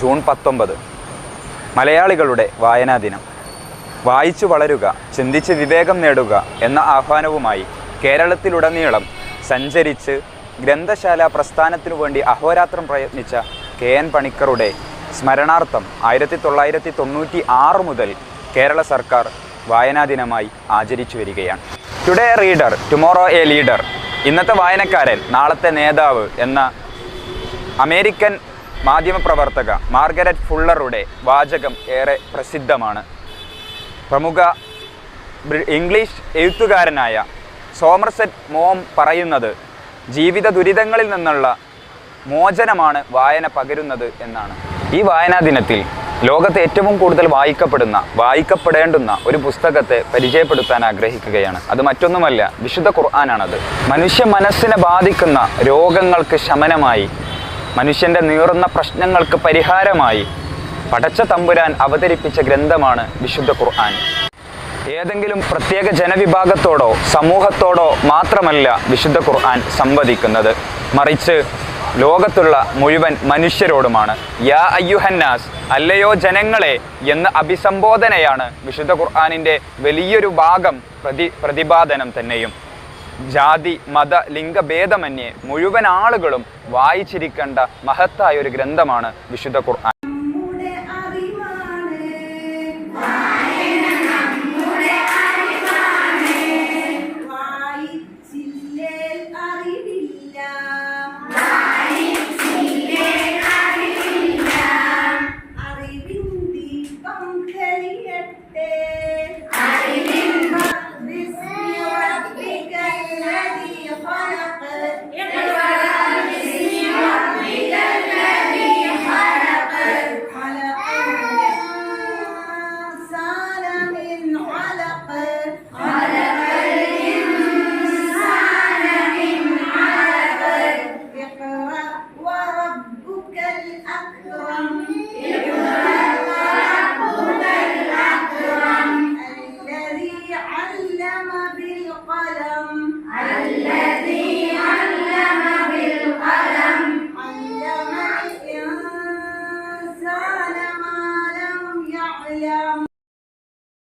June 19 മലയാളികളുടെ വായനാ ദിനം. വായിച്ചു വളരുക, ചിന്തിച്ച് വിവേകം നേടുക എന്ന ആഹ്വാനവുമായി കേരളത്തിലുടനീളം സഞ്ചരിച്ച് ഗ്രന്ഥശാല പ്രസ്ഥാനത്തിനു വേണ്ടി അഹോരാത്രം പ്രയത്നിച്ച KN പണിക്കരുടെ സ്മരണാർത്ഥം 1996 മുതൽ കേരള സർക്കാർ വായനാ ദിനമായി ആചരിച്ചു വരികയാണ്. Today reader tomorrow A leader, ഇന്നത്തെ വായനക്കാരൻ നാളത്തെ നേതാവ് എന്ന അമേരിക്കൻ മാധ്യമപ്രവർത്തക മാർഗരറ്റ് ഫുള്ളറുടെ വാചകം ഏറെ പ്രസിദ്ധമാണ്. പ്രമുഖ ഇംഗ്ലീഷ് എഴുത്തുകാരനായ സോമർസെറ്റ് മോം പറയുന്നത് ജീവിത ദുരിതങ്ങളിൽ നിന്നുള്ള മോചനമാണ് വായന പകരുന്നത് എന്നാണ്. ഈ വായനാ ദിനത്തിൽ ലോകത്തെ ഏറ്റവും കൂടുതൽ വായിക്കപ്പെടേണ്ടുന്ന ഒരു പുസ്തകത്തെ പരിചയപ്പെടുത്താൻ ആഗ്രഹിക്കുകയാണ്. അത് മറ്റൊന്നുമല്ല, വിശുദ്ധ ഖുർആനാണത്. മനുഷ്യ മനസ്സിനെ ബാധിക്കുന്ന രോഗങ്ങൾക്ക് ശമനമായി, മനുഷ്യൻ്റെ നീറുന്ന പ്രശ്നങ്ങൾക്ക് പരിഹാരമായി പടച്ച തമ്പുരാൻ അവതരിപ്പിച്ച ഗ്രന്ഥമാണ് വിശുദ്ധ ഖുർആൻ. ഏതെങ്കിലും പ്രത്യേക ജനവിഭാഗത്തോടോ സമൂഹത്തോടോ മാത്രമല്ല വിശുദ്ധ ഖുർആൻ സംവദിക്കുന്നത്, മറിച്ച് ലോകത്തുള്ള മുഴുവൻ മനുഷ്യരോടുമാണ്. യാ അയ്യുഹന്നാസ്, അല്ലയോ ജനങ്ങളെ എന്ന അഭിസംബോധനയാണ് വിശുദ്ധ ഖുർആനിൻ്റെ വലിയൊരു ഭാഗം പ്രതിപാദനം തന്നെയും. ജാതി മത ലിംഗഭേദമന്യേ മുഴുവൻ ആളുകളും വായിച്ചിരിക്കേണ്ട മഹത്തായ ഒരു ഗ്രന്ഥമാണ് വിശുദ്ധ ഖുർആൻ.